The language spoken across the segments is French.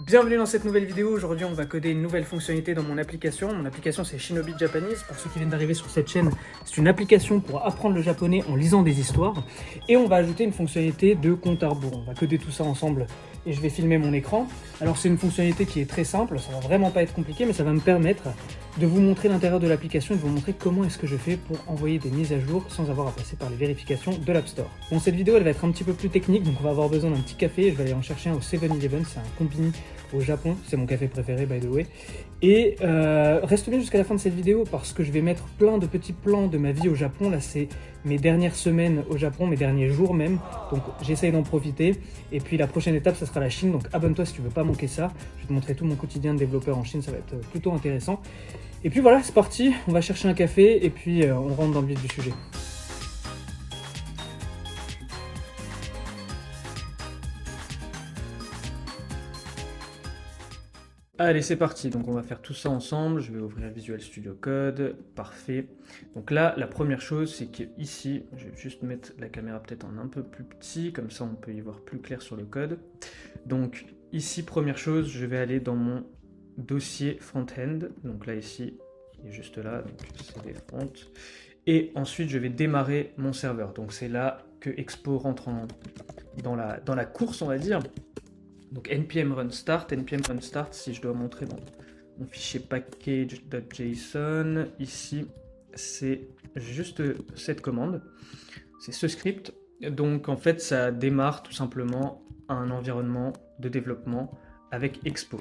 Bienvenue dans cette nouvelle vidéo. Aujourd'hui on va coder une nouvelle fonctionnalité dans mon application. Mon application c'est Shinobi Japanese. Pour ceux qui viennent d'arriver sur cette chaîne, c'est une application pour apprendre le japonais en lisant des histoires. Et on va ajouter une fonctionnalité de compte à rebours. On va coder tout ça ensemble et je vais filmer mon écran. Alors c'est une fonctionnalité qui est très simple, ça va vraiment pas être compliqué, mais ça va me permettre de vous montrer l'intérieur de l'application et de vous montrer comment est-ce que je fais pour envoyer des mises à jour sans avoir à passer par les vérifications de l'App Store. Bon, cette vidéo elle va être un petit peu plus technique, donc on va avoir besoin d'un petit café. Je vais aller en chercher un au 7-Eleven, c'est un combini au Japon, c'est mon café préféré by the way. Et reste bien jusqu'à la fin de cette vidéo parce que je vais mettre plein de petits plans de ma vie au Japon. Là c'est mes dernières semaines au Japon, mes derniers jours même, donc j'essaye d'en profiter. Et puis la prochaine étape ça sera la Chine, donc abonne-toi si tu veux pas manquer ça. Je vais te montrer tout mon quotidien de développeur en Chine, ça va être plutôt intéressant. Et puis voilà, c'est parti, on va chercher un café et puis on rentre dans le vif du sujet. Allez, c'est parti. Donc, on va faire tout ça ensemble. Je vais ouvrir Visual Studio Code. Parfait. Donc là, la première chose, c'est qu'ici, je vais juste mettre la caméra peut-être en un peu plus petit. Comme ça, on peut y voir plus clair sur le code. Donc ici, première chose, je vais aller dans mon dossier front-end. Donc là, ici, il est juste là. Donc c'est des fronts. Et ensuite, je vais démarrer mon serveur. Donc c'est là que Expo rentre dans la course, on va dire. Donc npm run start, si je dois montrer dans mon fichier package.json, ici c'est juste cette commande, c'est ce script. Donc en fait ça démarre tout simplement un environnement de développement avec Expo.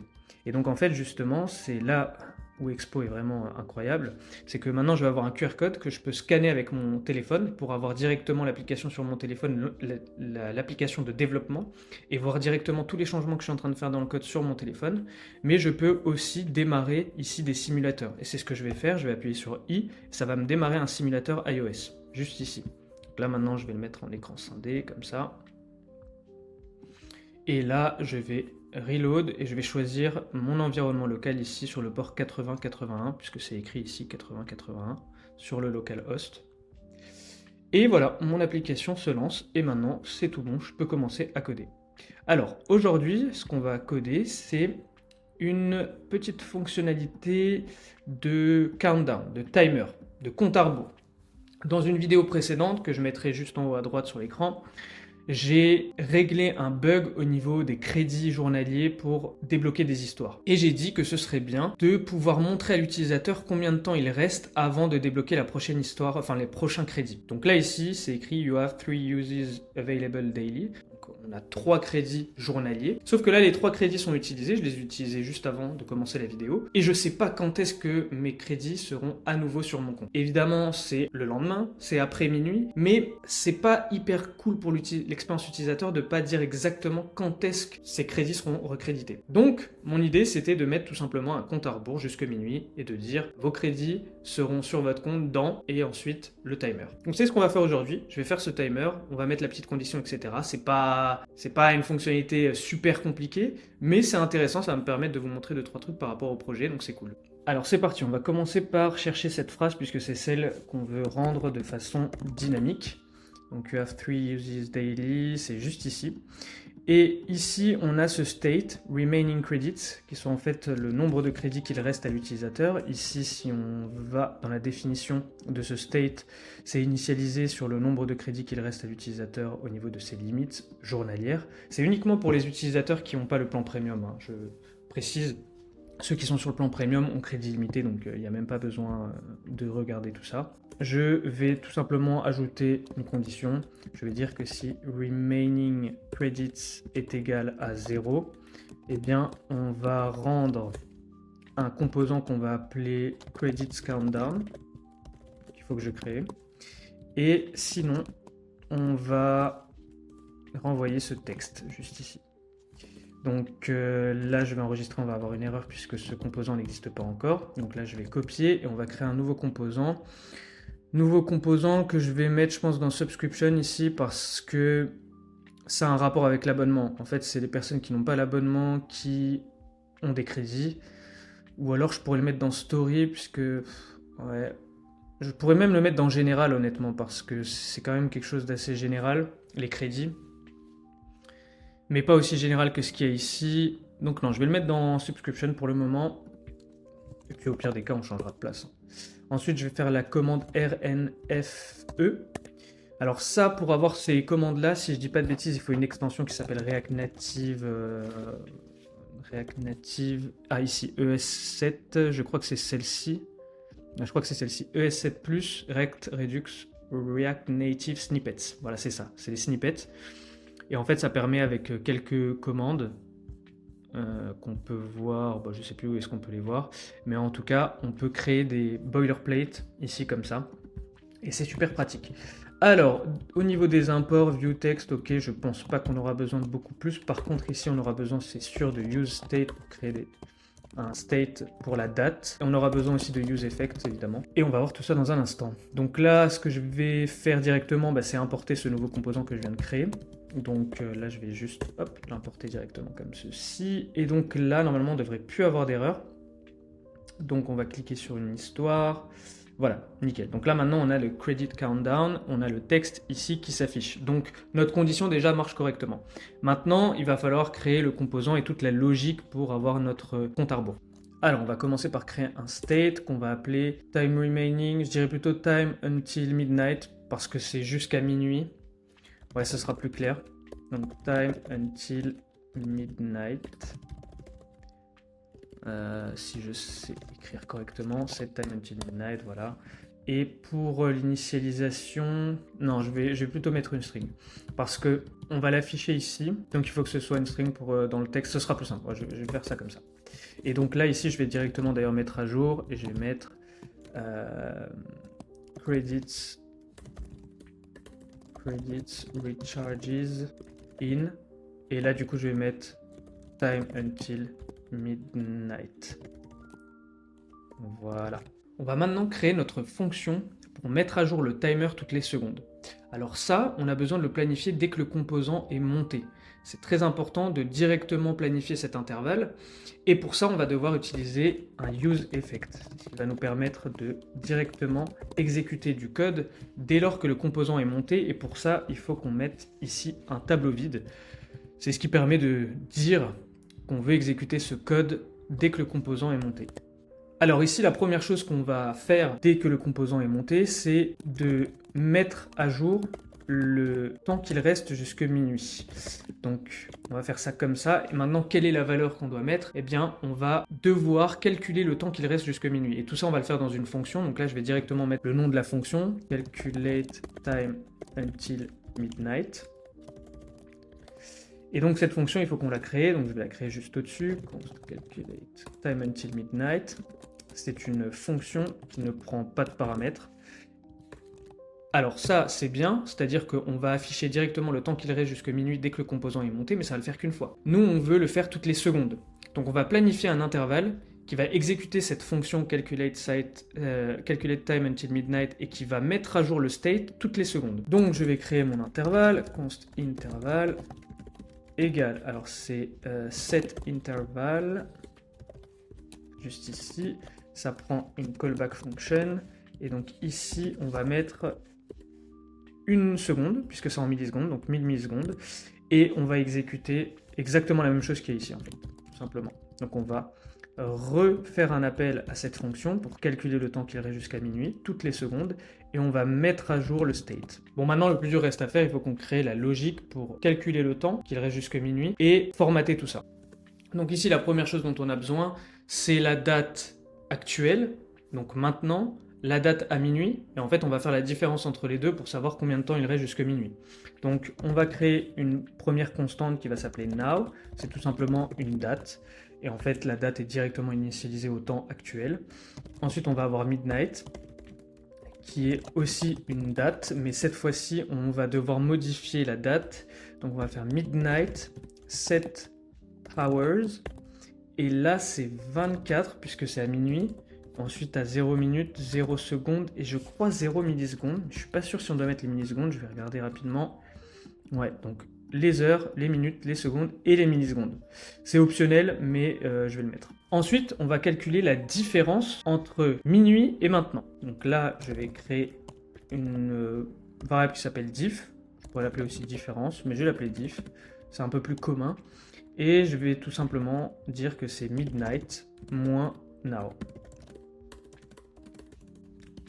Et donc en fait justement c'est là où Expo est vraiment incroyable, c'est que maintenant je vais avoir un QR code que je peux scanner avec mon téléphone pour avoir directement l'application sur mon téléphone, l'application de développement, et voir directement tous les changements que je suis en train de faire dans le code sur mon téléphone. Mais je peux aussi démarrer ici des simulateurs. Et c'est ce que je vais faire, je vais appuyer sur I, ça va me démarrer un simulateur iOS, juste ici. Donc là maintenant je vais le mettre en écran scindé, comme ça. Et là je vais reload et je vais choisir mon environnement local ici sur le port 8081 puisque c'est écrit ici 8081 sur le localhost. Et voilà, mon application se lance et maintenant c'est tout bon, je peux commencer à coder. Alors aujourd'hui, ce qu'on va coder, c'est une petite fonctionnalité de countdown, de timer, de compte à rebours. Dans une vidéo précédente que je mettrai juste en haut à droite sur l'écran, j'ai réglé un bug au niveau des crédits journaliers pour débloquer des histoires. Et j'ai dit que ce serait bien de pouvoir montrer à l'utilisateur combien de temps il reste avant de débloquer la prochaine histoire, enfin les prochains crédits. Donc là ici, c'est écrit You have 3 uses available daily. On a 3 crédits journaliers. Sauf que là, les 3 crédits sont utilisés. Je les ai utilisés juste avant de commencer la vidéo. Et je ne sais pas quand est-ce que mes crédits seront à nouveau sur mon compte. Évidemment, c'est le lendemain, c'est après minuit. Mais c'est pas hyper cool pour l'expérience utilisateur de pas dire exactement quand est-ce que ces crédits seront recrédités. Donc, mon idée, c'était de mettre tout simplement un compte à rebours jusqu'à minuit et de dire vos crédits seront sur votre compte dans et ensuite le timer. Donc, c'est ce qu'on va faire aujourd'hui. Je vais faire ce timer. On va mettre la petite condition, etc. C'est pas une fonctionnalité super compliquée, mais c'est intéressant, ça va me permettre de vous montrer 2-3 trucs par rapport au projet, donc c'est cool. Alors c'est parti, on va commencer par chercher cette phrase puisque c'est celle qu'on veut rendre de façon dynamique. Donc you have 3 uses daily, c'est juste ici. Et ici, on a ce state, remaining credits, qui sont en fait le nombre de crédits qu'il reste à l'utilisateur. Ici, si on va dans la définition de ce state, c'est initialisé sur le nombre de crédits qu'il reste à l'utilisateur au niveau de ses limites journalières. C'est uniquement pour les utilisateurs qui n'ont pas le plan premium, hein. Je précise, ceux qui sont sur le plan premium ont crédit limité, donc il n'y a même pas besoin de regarder tout ça. Je vais tout simplement ajouter une condition. Je vais dire que si remaining credits est égal à 0, eh bien on va rendre un composant qu'on va appeler credits countdown, qu'il faut que je crée. Et sinon, on va renvoyer ce texte juste ici. Donc là, je vais enregistrer, on va avoir une erreur puisque ce composant n'existe pas encore. Donc là, je vais copier et on va créer un nouveau composant. Nouveau composant que je vais mettre, je pense, dans Subscription ici parce que ça a un rapport avec l'abonnement. En fait, c'est les personnes qui n'ont pas l'abonnement qui ont des crédits. Ou alors, je pourrais le mettre dans Story puisque... Ouais, je pourrais même le mettre dans Général, honnêtement, parce que c'est quand même quelque chose d'assez général, les crédits. Mais pas aussi général que ce qu'il y a ici. Donc non, je vais le mettre dans subscription pour le moment. Et puis au pire des cas, on changera de place. Ensuite, je vais faire la commande RNFE. Alors ça, pour avoir ces commandes-là, si je dis pas de bêtises, il faut une extension qui s'appelle React Native. React Native. Ah, ici, ES7. Je crois que c'est celle-ci. Je crois que c'est celle-ci. ES7+, React Redux, React Native Snippets. Voilà, c'est ça. C'est les snippets. Et en fait, ça permet avec quelques commandes qu'on peut voir, je sais plus où est-ce qu'on peut les voir, mais en tout cas, on peut créer des boilerplates ici comme ça, et c'est super pratique. Alors, au niveau des imports, view text, ok, je pense pas qu'on aura besoin de beaucoup plus. Par contre, ici, on aura besoin, c'est sûr, de use state pour créer un state pour la date. On aura besoin aussi de use effect, évidemment. Et on va voir tout ça dans un instant. Donc là, ce que je vais faire directement, c'est importer ce nouveau composant que je viens de créer. Donc là, je vais juste l'importer directement comme ceci. Et donc là, normalement, on ne devrait plus avoir d'erreur. Donc on va cliquer sur une histoire. Voilà, nickel. Donc là, maintenant, on a le credit countdown. On a le texte ici qui s'affiche. Donc notre condition déjà marche correctement. Maintenant, il va falloir créer le composant et toute la logique pour avoir notre compte à rebours. Alors, on va commencer par créer un state qu'on va appeler time remaining. Je dirais plutôt time until midnight parce que c'est jusqu'à minuit. Ouais, ça sera plus clair. Donc, time until midnight. Si je sais écrire correctement, set time until midnight, voilà. Et pour l'initialisation, non, je vais plutôt mettre une string. Parce que on va l'afficher ici. Donc, il faut que ce soit une string pour, dans le texte. Ce sera plus simple. Ouais, je vais faire ça comme ça. Et donc là, ici, je vais directement d'ailleurs mettre à jour. Et je vais mettre credits recharges in, et là du coup je vais mettre time until midnight. Voilà. On va maintenant créer notre fonction pour mettre à jour le timer toutes les secondes. Alors ça, on a besoin de le planifier dès que le composant est monté. C'est très important de directement planifier cet intervalle, et pour ça on va devoir utiliser un use effect qui va nous permettre de directement exécuter du code dès lors que le composant est monté, et pour ça il faut qu'on mette ici un tableau vide. C'est ce qui permet de dire qu'on veut exécuter ce code dès que le composant est monté. Alors ici, la première chose qu'on va faire dès que le composant est monté, c'est de mettre à jour le temps qu'il reste jusque minuit. Donc on va faire ça comme ça. Et maintenant, quelle est la valeur qu'on doit mettre? Eh bien, on va devoir calculer le temps qu'il reste jusque minuit. Et tout ça, on va le faire dans une fonction. Donc là, je vais directement mettre le nom de la fonction, calculate time until midnight. Et donc cette fonction, il faut qu'on la crée. Donc je vais la créer juste au-dessus. Calculate time until midnight. C'est une fonction qui ne prend pas de paramètres. Alors ça, c'est bien, c'est-à-dire qu'on va afficher directement le temps qu'il reste jusqu'à minuit dès que le composant est monté, mais ça va le faire qu'une fois. Nous, on veut le faire toutes les secondes. Donc on va planifier un intervalle qui va exécuter cette fonction calculate time until midnight et qui va mettre à jour le state toutes les secondes. Donc je vais créer mon intervalle, const interval égale, alors c'est set interval, juste ici, ça prend une callback function, et donc ici on va mettre une seconde, puisque c'est en millisecondes, donc 1000 millisecondes, et on va exécuter exactement la même chose qu'il y a ici en fait, tout simplement. Donc on va refaire un appel à cette fonction pour calculer le temps qu'il reste jusqu'à minuit, toutes les secondes, et on va mettre à jour le state. Bon, maintenant le plus dur reste à faire, il faut qu'on crée la logique pour calculer le temps qu'il reste jusqu'à minuit et formater tout ça. Donc ici, la première chose dont on a besoin, c'est la date actuelle, donc maintenant, la date à minuit, et en fait on va faire la différence entre les deux pour savoir combien de temps il reste jusqu'à minuit. Donc on va créer une première constante qui va s'appeler now, c'est tout simplement une date, et en fait la date est directement initialisée au temps actuel. Ensuite on va avoir midnight, qui est aussi une date, mais cette fois-ci on va devoir modifier la date, donc on va faire midnight set hours, et là c'est 24 puisque c'est à minuit. Ensuite à 0 minutes, 0 secondes et je crois 0 millisecondes. Je suis pas sûr si on doit mettre les millisecondes, je vais regarder rapidement. Ouais, donc les heures, les minutes, les secondes et les millisecondes. C'est optionnel, mais je vais le mettre. Ensuite, on va calculer la différence entre minuit et maintenant. Donc là, je vais créer une variable qui s'appelle diff. Je pourrais l'appeler aussi différence, mais je vais l'appeler diff. C'est un peu plus commun. Et je vais tout simplement dire que c'est midnight moins now.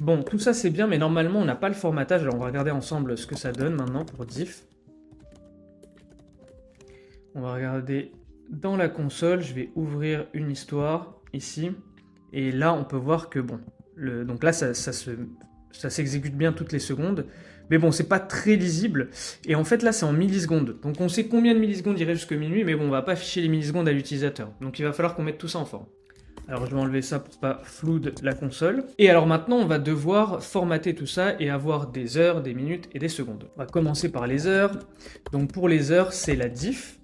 Bon, tout ça c'est bien, mais normalement on n'a pas le formatage. Alors on va regarder ensemble ce que ça donne maintenant pour diff. On va regarder dans la console, je vais ouvrir une histoire ici. Et là on peut voir que bon, donc là ça s'exécute bien toutes les secondes. Mais bon, c'est pas très lisible. Et en fait là c'est en millisecondes. Donc on sait combien de millisecondes irait jusqu'à minuit, mais bon on va pas afficher les millisecondes à l'utilisateur. Donc il va falloir qu'on mette tout ça en forme. Alors je vais enlever ça pour pas flouder la console. Et alors maintenant on va devoir formater tout ça et avoir des heures, des minutes et des secondes. On va commencer par les heures. Donc pour les heures c'est la diff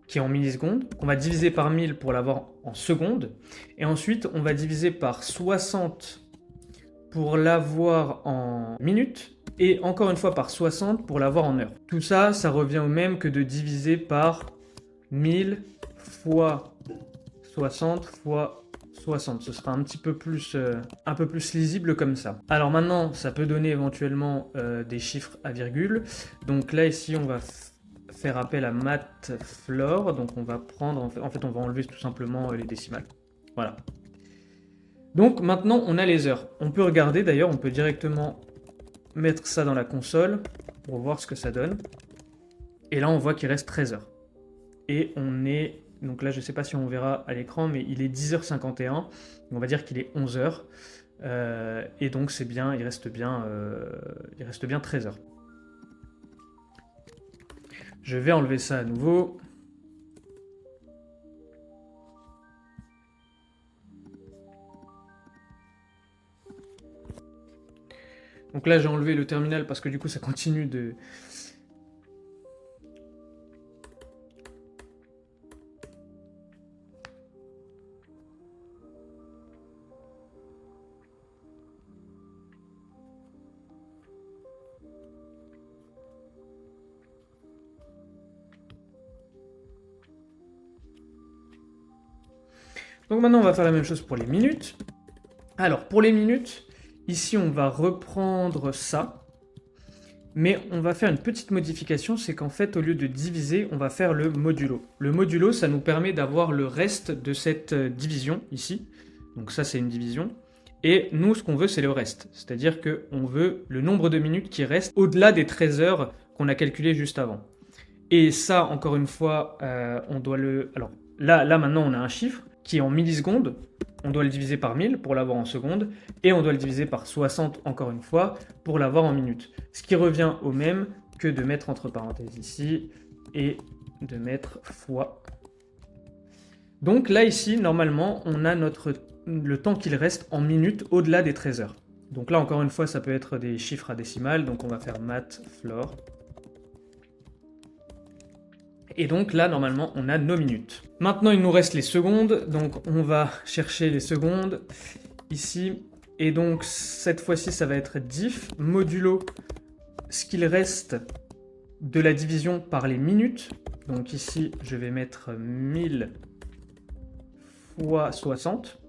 qui est en millisecondes. On va diviser par 1000 pour l'avoir en secondes. Et ensuite on va diviser par 60 pour l'avoir en minutes. Et encore une fois par 60 pour l'avoir en heures. Tout ça, ça revient au même que de diviser par 1000 fois 60 fois 60. Ce sera un peu plus lisible comme ça. Alors maintenant, ça peut donner éventuellement des chiffres à virgule. Donc là, ici, on va faire appel à matfloor. Donc on va prendre, en fait, on va enlever tout simplement les décimales. Voilà. Donc maintenant, on a les heures. On peut regarder, d'ailleurs, on peut directement mettre ça dans la console pour voir ce que ça donne. Et là, on voit qu'il reste 13 heures. Et on est... Donc là, je ne sais pas si on verra à l'écran, mais il est 10h51. On va dire qu'il est 11h. Et donc, c'est bien, il reste bien 13 heures. Je vais enlever ça à nouveau. Donc là, j'ai enlevé le terminal parce que du coup, ça continue de... Donc maintenant, on va faire la même chose pour les minutes. Alors, pour les minutes, ici, on va reprendre ça. Mais on va faire une petite modification, c'est qu'en fait, au lieu de diviser, on va faire le modulo. Le modulo, ça nous permet d'avoir le reste de cette division, ici. Donc ça, c'est une division. Et nous, ce qu'on veut, c'est le reste. C'est-à-dire qu'on veut le nombre de minutes qui reste au-delà des 13 heures qu'on a calculé juste avant. Et ça, encore une fois, on doit le... Alors là, maintenant, on a un chiffre qui est en millisecondes. On doit le diviser par 1000 pour l'avoir en secondes. Et on doit le diviser par 60, encore une fois, pour l'avoir en minutes. Ce qui revient au même que de mettre entre parenthèses ici et de mettre fois. Donc là, ici, normalement, on a le temps qu'il reste en minutes au-delà des 13 heures. Donc là, encore une fois, ça peut être des chiffres à décimales. Donc on va faire matfloor. Et donc là, normalement, on a nos minutes. Maintenant, il nous reste les secondes. Donc on va chercher les secondes ici. Et donc cette fois-ci, ça va être diff modulo ce qu'il reste de la division par les minutes. Donc ici, je vais mettre 1000 fois 60.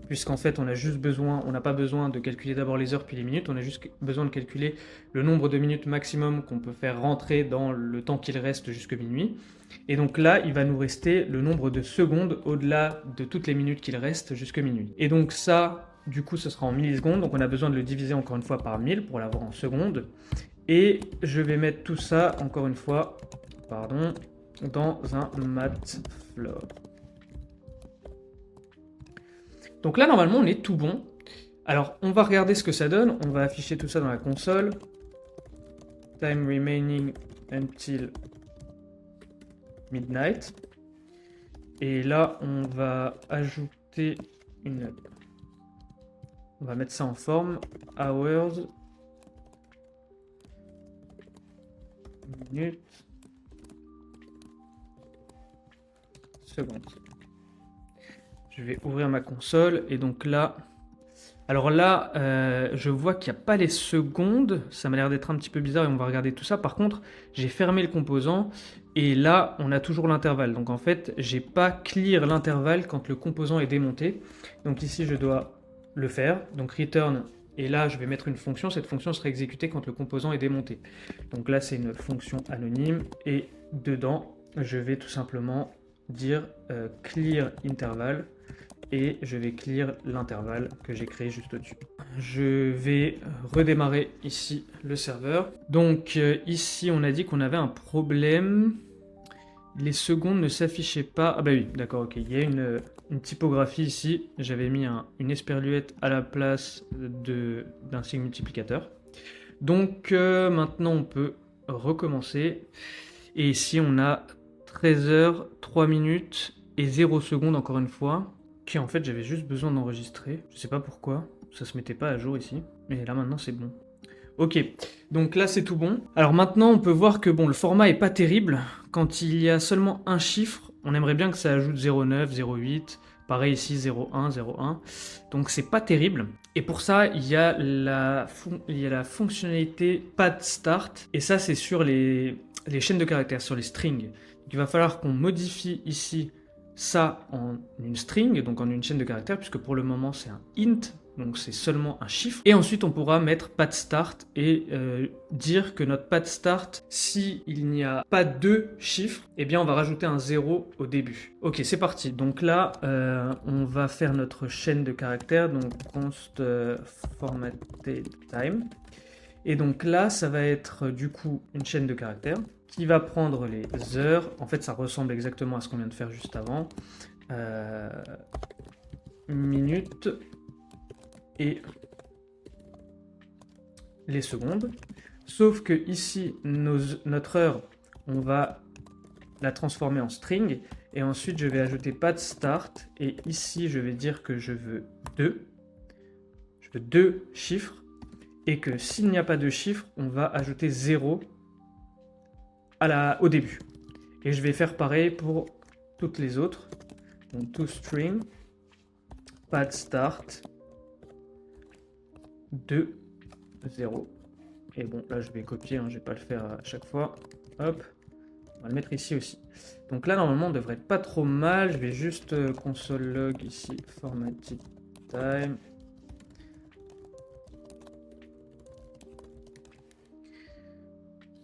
Puisqu'en fait, on n'a pas besoin de calculer d'abord les heures puis les minutes, on a juste besoin de calculer le nombre de minutes maximum qu'on peut faire rentrer dans le temps qu'il reste jusqu'à minuit. Et donc là, il va nous rester le nombre de secondes au-delà de toutes les minutes qu'il reste jusqu'à minuit. Et donc ça, du coup, ce sera en millisecondes, donc on a besoin de le diviser encore une fois par 1000 pour l'avoir en secondes. Et je vais mettre tout ça, encore une fois, dans un matfloor. Donc là, normalement, on est tout bon. Alors, on va regarder ce que ça donne. On va afficher tout ça dans la console. Time remaining until midnight. Et là, on va ajouter une... On va mettre ça en forme. Hours. Minutes. Secondes. Je vais ouvrir ma console et donc là, alors là, je vois qu'il n'y a pas les secondes. Ça m'a l'air d'être un petit peu bizarre et on va regarder tout ça. Par contre, j'ai fermé le composant et là, on a toujours l'intervalle. Donc en fait, j'ai pas clear l'intervalle quand le composant est démonté. Donc ici, je dois le faire. Donc return et là, je vais mettre une fonction. Cette fonction sera exécutée quand le composant est démonté. Donc là, c'est une fonction anonyme et dedans, je vais tout simplement dire clear interval et je vais clear l'intervalle que j'ai créé juste au-dessus. Je vais redémarrer ici le serveur. Donc ici, on a dit qu'on avait un problème. Les secondes ne s'affichaient pas. Ah bah oui, d'accord, ok. Il y a une typographie ici. J'avais mis une esperluette à la place d'un signe multiplicateur. Donc maintenant, on peut recommencer. Et ici, on a 13 heures, 3 minutes et 0 secondes encore une fois. Ok, en fait, j'avais juste besoin d'enregistrer. Je sais pas pourquoi. Ça se mettait pas à jour ici. Mais là, maintenant, c'est bon. Ok, donc là c'est tout bon. Alors maintenant on peut voir que bon, le format est pas terrible. Quand il y a seulement un chiffre, on aimerait bien que ça ajoute 0,9, 0,8. Pareil ici 0,1, 0,1. Donc c'est pas terrible. Et pour ça, il y a la fonctionnalité pad start. Et ça c'est sur les chaînes de caractères, sur les strings. Donc il va falloir qu'on modifie ici ça en une string, donc en une chaîne de caractères, puisque pour le moment c'est un int, donc c'est seulement un chiffre. Et ensuite on pourra mettre pad start et dire que notre pad start, si il n'y a pas deux chiffres, eh bien on va rajouter un 0 au début. Ok, c'est parti. Donc là, on va faire notre chaîne de caractères, donc const formatted time. Et donc là, ça va être du coup une chaîne de caractères qui va prendre les heures. En fait, ça ressemble exactement à ce qu'on vient de faire juste avant. Minutes et les secondes. Sauf que ici, notre heure, on va la transformer en string. Et ensuite, je vais ajouter pad start. Et ici, je vais dire que je veux 2. Je veux 2 chiffres. Et que s'il n'y a pas de chiffres, on va ajouter 0 au début. Et je vais faire pareil pour toutes les autres. Donc toString, pad start, 2, 0. Et bon, là je vais copier, hein, je vais pas le faire à chaque fois. Hop, on va le mettre ici aussi. Donc là normalement on devrait être pas trop mal. Je vais juste console log ici, formatted time.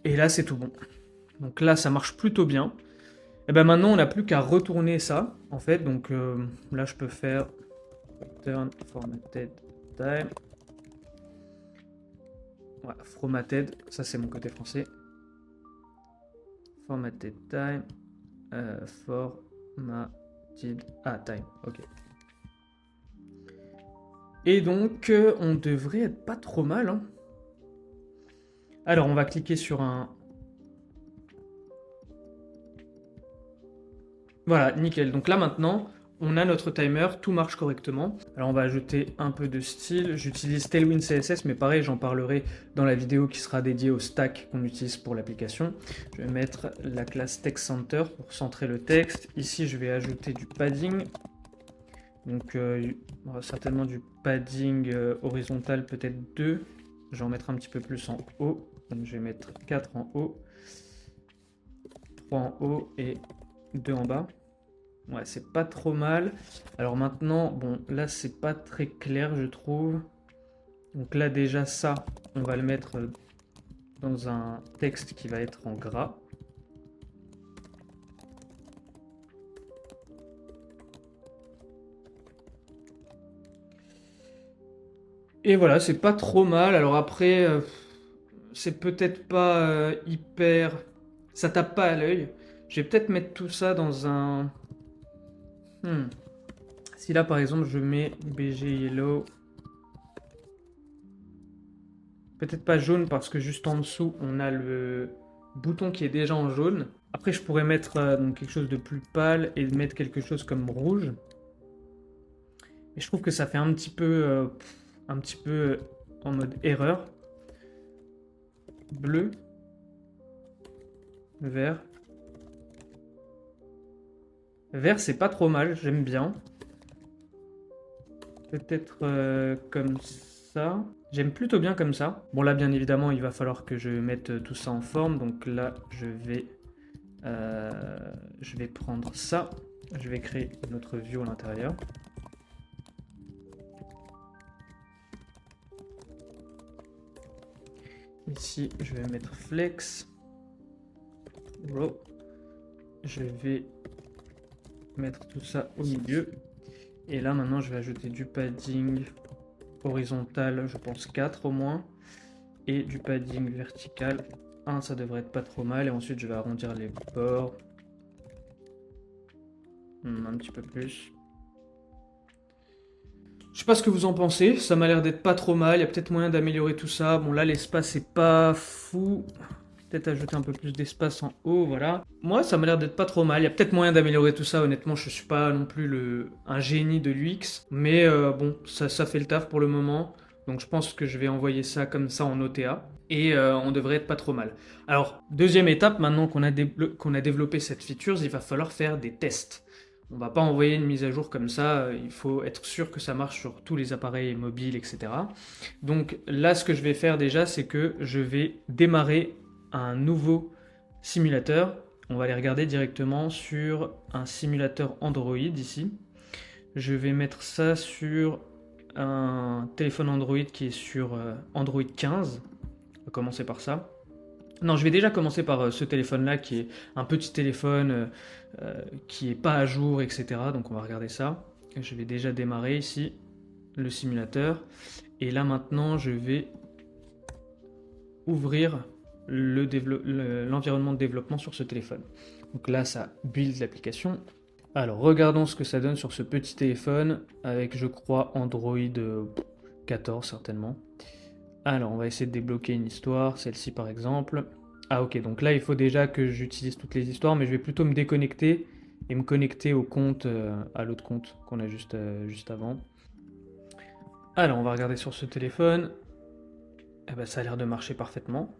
Et là c'est tout bon. Donc là ça marche plutôt bien. Et ben maintenant on n'a plus qu'à retourner ça en fait. Donc là je peux faire return formatted time. Voilà, formatted, ça c'est mon côté français. Formatted time. Formatted time. Ok. Et donc on devrait être pas trop mal. Hein. Alors on va cliquer sur un. Voilà, nickel. Donc là maintenant, on a notre timer, tout marche correctement. Alors on va ajouter un peu de style. J'utilise Tailwind CSS, mais pareil, j'en parlerai dans la vidéo qui sera dédiée au stack qu'on utilise pour l'application. Je vais mettre la classe Text Center pour centrer le texte. Ici, je vais ajouter du padding. Donc certainement du padding horizontal, peut-être 2. Je vais en mettre un petit peu plus en haut. Donc je vais mettre 4 en haut, 3 en haut et 2 en bas. Ouais, c'est pas trop mal. Alors maintenant, bon, là, c'est pas très clair, je trouve. Donc là, déjà, ça, on va le mettre dans un texte qui va être en gras. Et voilà, c'est pas trop mal. Alors après, c'est peut-être pas hyper... Ça tape pas à l'œil. Je vais peut-être mettre tout ça dans un... Si là, par exemple, je mets BG Yellow... Peut-être pas jaune parce que juste en dessous, on a le bouton qui est déjà en jaune. Après, je pourrais mettre donc quelque chose de plus pâle et mettre quelque chose comme rouge. Mais je trouve que ça fait un petit peu en mode erreur. Bleu. Vert. Vert, c'est pas trop mal, j'aime bien. Peut-être comme ça. J'aime plutôt bien comme ça. Bon là, bien évidemment, il va falloir que je mette tout ça en forme. Donc là, je vais prendre ça. Je vais créer notre view à l'intérieur. Ici, je vais mettre flex. Row. Je vais mettre tout ça au milieu. Et là maintenant je vais ajouter du padding horizontal, je pense 4 au moins, et du padding vertical 1, ça devrait être pas trop mal. Et ensuite je vais arrondir les bords un petit peu plus. Je sais pas ce que vous en pensez, ça m'a l'air d'être pas trop mal, il y a peut-être moyen d'améliorer tout ça. Bon là l'espace est pas fou, peut-être ajouter un peu plus d'espace en haut, voilà. Moi ça m'a l'air d'être pas trop mal, il y a peut-être moyen d'améliorer tout ça, honnêtement je suis pas non plus un génie de l'UX, mais bon ça fait le taf pour le moment, donc je pense que je vais envoyer ça comme ça en OTA, et on devrait être pas trop mal. Alors deuxième étape, maintenant qu'on a développé cette feature, il va falloir faire des tests. On va pas envoyer une mise à jour comme ça, il faut être sûr que ça marche sur tous les appareils mobiles, etc. Donc là, ce que je vais faire déjà, c'est que je vais démarrer un nouveau simulateur. On va aller regarder directement sur un simulateur Android ici. Je vais mettre ça sur un téléphone Android qui est sur Android 15. On va commencer par ça. Non, je vais déjà commencer par ce téléphone-là qui est un petit téléphone qui est pas à jour, etc. Donc on va regarder ça. Je vais déjà démarrer ici le simulateur. Et là maintenant, je vais ouvrir l'environnement de développement sur ce téléphone. Donc là, ça build l'application. Alors regardons ce que ça donne sur ce petit téléphone avec, je crois, Android 14 certainement. Alors, on va essayer de débloquer une histoire, celle-ci par exemple. Ah ok, donc là il faut déjà que j'utilise toutes les histoires, mais je vais plutôt me déconnecter et me connecter au compte, à l'autre compte qu'on a juste avant. Alors, on va regarder sur ce téléphone. Eh ben, ça a l'air de marcher parfaitement.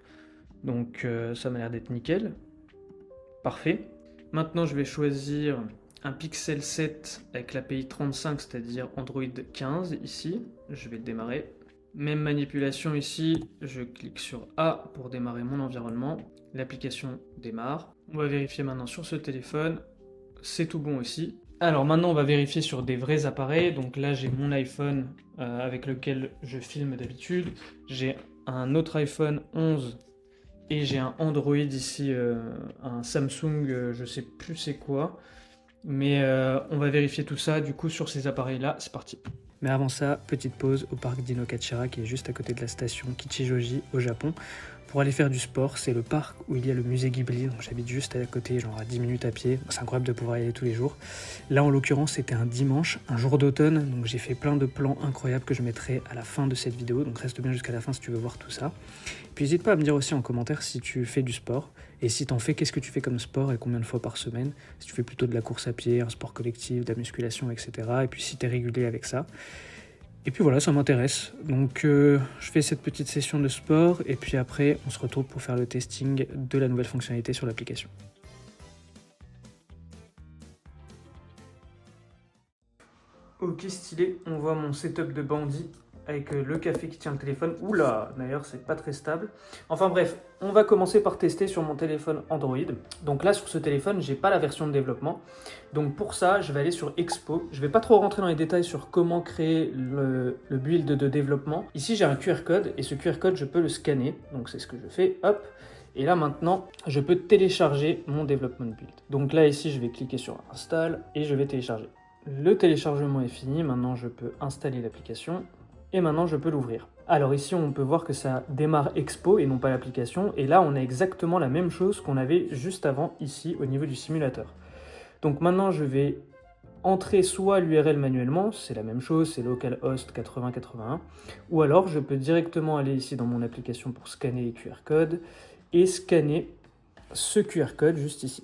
Donc ça m'a l'air d'être nickel. Parfait. Maintenant, je vais choisir un Pixel 7 avec l'API 35, c'est-à-dire Android 15 ici. Je vais le démarrer. Même manipulation ici, je clique sur A pour démarrer mon environnement. L'application démarre. On va vérifier maintenant sur ce téléphone. C'est tout bon aussi. Alors maintenant, on va vérifier sur des vrais appareils. Donc là, j'ai mon iPhone avec lequel je filme d'habitude. J'ai un autre iPhone 11 et j'ai un Android ici, un Samsung, je sais plus c'est quoi. Mais on va vérifier tout ça du coup sur ces appareils-là. C'est parti. Mais avant ça, petite pause au parc d'Inokachira qui est juste à côté de la station Kichijoji au Japon pour aller faire du sport. C'est le parc où il y a le musée Ghibli, donc j'habite juste à côté, genre à 10 minutes à pied. C'est incroyable de pouvoir y aller tous les jours. Là en l'occurrence c'était un dimanche, un jour d'automne, donc j'ai fait plein de plans incroyables que je mettrai à la fin de cette vidéo, donc reste bien jusqu'à la fin si tu veux voir tout ça. Puis n'hésite pas à me dire aussi en commentaire si tu fais du sport, et si t'en fais, qu'est-ce que tu fais comme sport et combien de fois par semaine. Si tu fais plutôt de la course à pied, un sport collectif, de la musculation, etc. Et puis si t'es régulier avec ça. Et puis voilà, ça m'intéresse. Donc je fais cette petite session de sport et puis après on se retrouve pour faire le testing de la nouvelle fonctionnalité sur l'application. Ok, stylé, on voit mon setup de bandit avec le café qui tient le téléphone. Oula, d'ailleurs c'est pas très stable. Enfin bref, on va commencer par tester sur mon téléphone Android. Donc là sur ce téléphone, j'ai pas la version de développement. Donc pour ça, je vais aller sur Expo. Je vais pas trop rentrer dans les détails sur comment créer le build de développement. Ici j'ai un QR code et ce QR code je peux le scanner. Donc c'est ce que je fais, hop. Et là maintenant, je peux télécharger mon development build. Donc là ici, je vais cliquer sur Install et je vais télécharger. Le téléchargement est fini, maintenant je peux installer l'application. Et maintenant je peux l'ouvrir. Alors ici on peut voir que ça démarre Expo et non pas l'application. Et là on a exactement la même chose qu'on avait juste avant ici au niveau du simulateur. Donc maintenant je vais entrer soit l'URL manuellement, c'est la même chose, c'est localhost 8081. Ou alors je peux directement aller ici dans mon application pour scanner les QR codes et scanner ce QR code juste ici.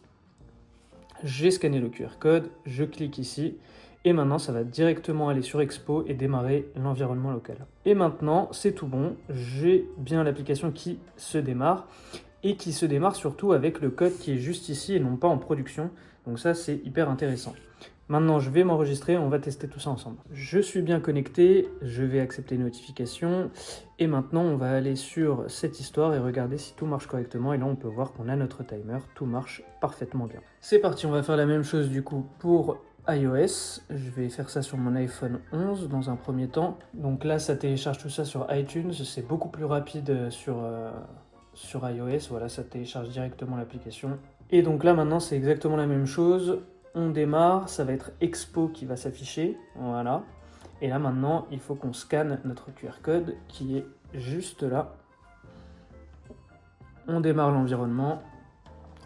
J'ai scanné le QR code, je clique ici. Et maintenant, ça va directement aller sur Expo et démarrer l'environnement local. Et maintenant, c'est tout bon. J'ai bien l'application qui se démarre et qui se démarre surtout avec le code qui est juste ici et non pas en production. Donc ça, c'est hyper intéressant. Maintenant, je vais m'enregistrer, on va tester tout ça ensemble. Je suis bien connecté, je vais accepter les notifications. Et maintenant, on va aller sur cette histoire et regarder si tout marche correctement. Et là, on peut voir qu'on a notre timer, tout marche parfaitement bien. C'est parti, on va faire la même chose du coup pour iOS. Je vais faire ça sur mon iPhone 11 dans un premier temps. Donc là, ça télécharge tout ça sur iTunes. C'est beaucoup plus rapide sur iOS. Voilà, ça télécharge directement l'application. Et donc là, maintenant, c'est exactement la même chose. on démarre, ça va être Expo qui va s'afficher, voilà. Et là maintenant, il faut qu'on scanne notre QR code qui est juste là. On démarre l'environnement.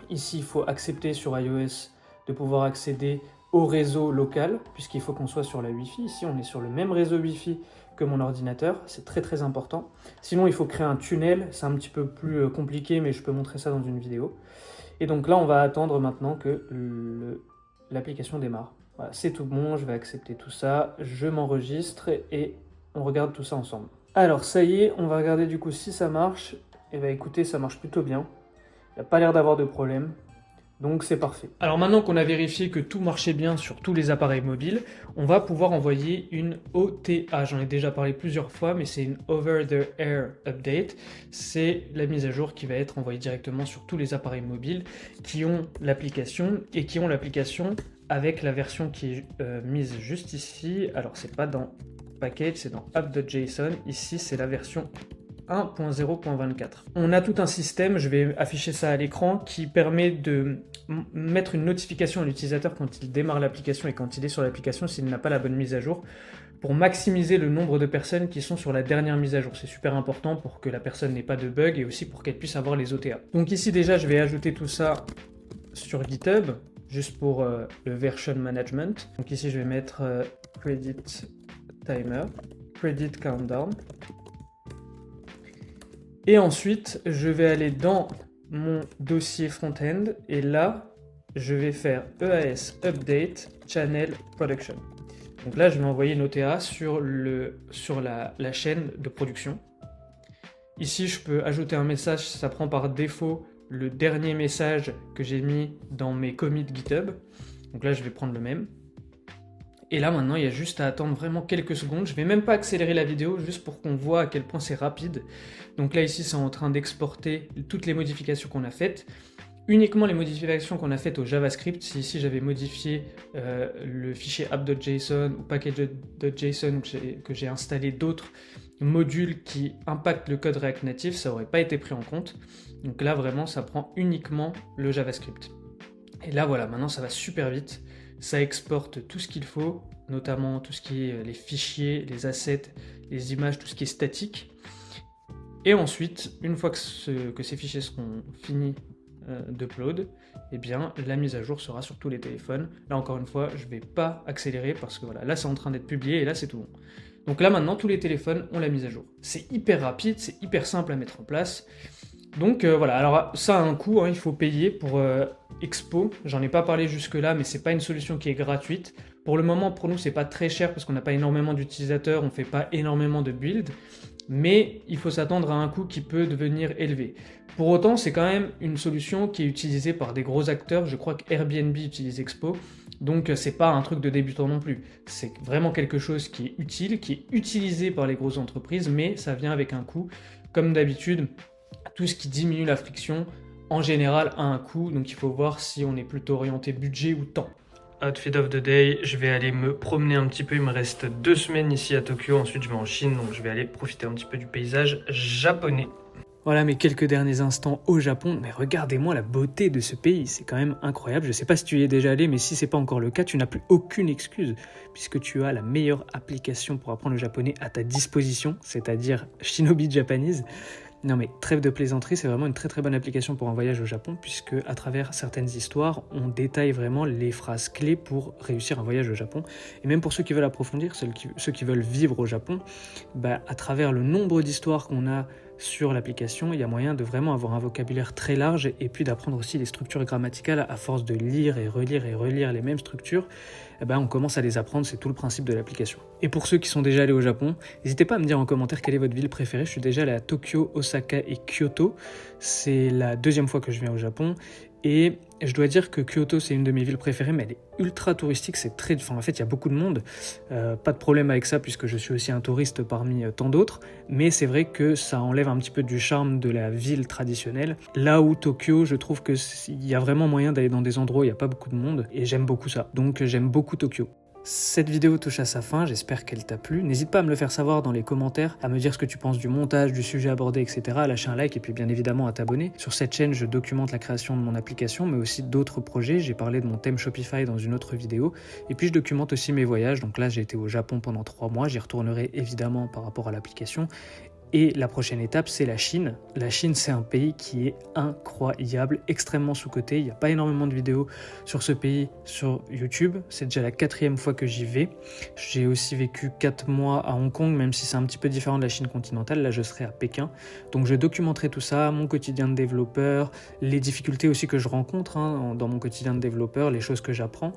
Ici, il faut accepter sur iOS de pouvoir accéder au réseau local, puisqu'il faut qu'on soit sur la Wi-Fi. Ici, on est sur le même réseau Wi-Fi que mon ordinateur, c'est très très important. Sinon, il faut créer un tunnel, c'est un petit peu plus compliqué, mais je peux montrer ça dans une vidéo. Et donc là, on va attendre maintenant que l'application démarre. Voilà, c'est tout bon, je vais accepter tout ça, je m'enregistre et on regarde tout ça ensemble. Alors ça y est, on va regarder du coup si ça marche. Et bah écoutez, ça marche plutôt bien. Il n'y a pas l'air d'avoir de problème. Donc c'est parfait. Alors maintenant qu'on a vérifié que tout marchait bien sur tous les appareils mobiles, on va pouvoir envoyer une OTA. J'en ai déjà parlé plusieurs fois, mais c'est une Over-the-Air Update. C'est la mise à jour qui va être envoyée directement sur tous les appareils mobiles qui ont l'application et qui ont l'application avec la version qui est mise juste ici. Alors c'est pas dans Package, c'est dans app.json. Ici c'est la version 1.0.24. On a tout un système, je vais afficher ça à l'écran, qui permet de mettre une notification à l'utilisateur quand il démarre l'application et quand il est sur l'application s'il n'a pas la bonne mise à jour, pour maximiser le nombre de personnes qui sont sur la dernière mise à jour. C'est super important pour que la personne n'ait pas de bug et aussi pour qu'elle puisse avoir les OTA. Donc ici déjà je vais ajouter tout ça sur GitHub, juste pour le version management. Donc ici je vais mettre credit timer, credit countdown. Et ensuite, je vais aller dans mon dossier front-end et là, je vais faire EAS Update Channel Production. Donc là, je vais envoyer une OTA sur la chaîne de production. Ici, je peux ajouter un message, ça prend par défaut le dernier message que j'ai mis dans mes commits GitHub. Donc là, je vais prendre le même. Et là, maintenant, il y a juste à attendre vraiment quelques secondes. Je ne vais même pas accélérer la vidéo, juste pour qu'on voit à quel point c'est rapide. Donc là, ici, c'est en train d'exporter toutes les modifications qu'on a faites. Uniquement les modifications qu'on a faites au JavaScript. Si ici, j'avais modifié le fichier app.json ou package.json, que j'ai installé d'autres modules qui impactent le code React Native, ça n'aurait pas été pris en compte. Donc là, vraiment, ça prend uniquement le JavaScript. Et là, voilà, maintenant, ça va super vite. Ça exporte tout ce qu'il faut, notamment tout ce qui est les fichiers, les assets, les images, tout ce qui est statique. Et ensuite, une fois que ces fichiers seront finis d'upload, eh bien, la mise à jour sera sur tous les téléphones. Là, encore une fois, je ne vais pas accélérer parce que voilà, là, c'est en train d'être publié et là, c'est tout bon. Donc là, maintenant, tous les téléphones ont la mise à jour. C'est hyper rapide, c'est hyper simple à mettre en place. Donc voilà, alors ça a un coût, hein, il faut payer pour Expo. J'en ai pas parlé jusque-là, mais c'est pas une solution qui est gratuite. Pour le moment, pour nous, c'est pas très cher parce qu'on n'a pas énormément d'utilisateurs, on fait pas énormément de builds, mais il faut s'attendre à un coût qui peut devenir élevé. Pour autant, c'est quand même une solution qui est utilisée par des gros acteurs. Je crois que Airbnb utilise Expo, donc c'est pas un truc de débutant non plus. C'est vraiment quelque chose qui est utile, qui est utilisé par les grosses entreprises, mais ça vient avec un coût. Comme d'habitude, tout ce qui diminue la friction, en général, a un coût, donc il faut voir si on est plutôt orienté budget ou temps. Outfit of the day, je vais aller me promener un petit peu, il me reste 2 semaines ici à Tokyo, ensuite je vais en Chine, donc je vais aller profiter un petit peu du paysage japonais. Voilà mes quelques derniers instants au Japon, mais regardez-moi la beauté de ce pays, c'est quand même incroyable. Je sais pas si tu y es déjà allé, mais si c'est pas encore le cas, tu n'as plus aucune excuse, puisque tu as la meilleure application pour apprendre le japonais à ta disposition, c'est-à-dire Shinobi Japanese. Non mais trêve de plaisanterie, c'est vraiment une très très bonne application pour un voyage au Japon, puisque à travers certaines histoires, on détaille vraiment les phrases clés pour réussir un voyage au Japon. Et même pour ceux qui veulent approfondir, ceux qui veulent vivre au Japon, à travers le nombre d'histoires qu'on a sur l'application, il y a moyen de vraiment avoir un vocabulaire très large et puis d'apprendre aussi les structures grammaticales à force de lire et relire les mêmes structures. On commence à les apprendre, c'est tout le principe de l'application. Et pour ceux qui sont déjà allés au Japon, n'hésitez pas à me dire en commentaire quelle est votre ville préférée. Je suis déjà allé à Tokyo, Osaka et Kyoto. C'est la 2e fois que je viens au Japon. Et je dois dire que Kyoto, c'est une de mes villes préférées, mais elle est ultra touristique, en fait, il y a beaucoup de monde. Pas de problème avec ça, puisque je suis aussi un touriste parmi tant d'autres, mais c'est vrai que ça enlève un petit peu du charme de la ville traditionnelle. Là où Tokyo, je trouve qu'il y a vraiment moyen d'aller dans des endroits où il n'y a pas beaucoup de monde, et j'aime beaucoup ça. Donc j'aime beaucoup Tokyo. Cette vidéo touche à sa fin, j'espère qu'elle t'a plu. N'hésite pas à me le faire savoir dans les commentaires, à me dire ce que tu penses du montage, du sujet abordé, etc. À lâcher un like et puis bien évidemment à t'abonner. Sur cette chaîne, je documente la création de mon application, mais aussi d'autres projets. J'ai parlé de mon thème Shopify dans une autre vidéo. Et puis je documente aussi mes voyages. Donc là, j'ai été au Japon pendant 3 mois. J'y retournerai évidemment par rapport à l'application. Et la prochaine étape, c'est la Chine. La Chine, c'est un pays qui est incroyable, extrêmement sous-coté. Il n'y a pas énormément de vidéos sur ce pays sur YouTube. C'est déjà la 4e fois que j'y vais. J'ai aussi vécu 4 mois à Hong Kong, même si c'est un petit peu différent de la Chine continentale. Là, je serai à Pékin. Donc, je documenterai tout ça, mon quotidien de développeur, les difficultés aussi que je rencontre dans mon quotidien de développeur, les choses que j'apprends.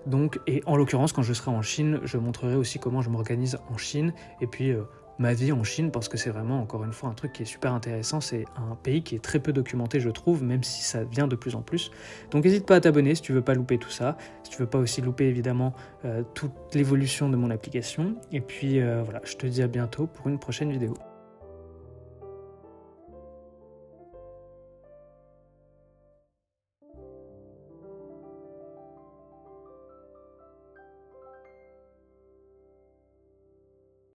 Donc, et en l'occurrence, quand je serai en Chine, je montrerai aussi comment je m'organise en Chine. Et puis, ma vie en Chine, parce que c'est vraiment, encore une fois, un truc qui est super intéressant. C'est un pays qui est très peu documenté, je trouve, même si ça vient de plus en plus. Donc n'hésite pas à t'abonner si tu veux pas louper tout ça, si tu veux pas aussi louper évidemment toute l'évolution de mon application. Et puis voilà, je te dis à bientôt pour une prochaine vidéo.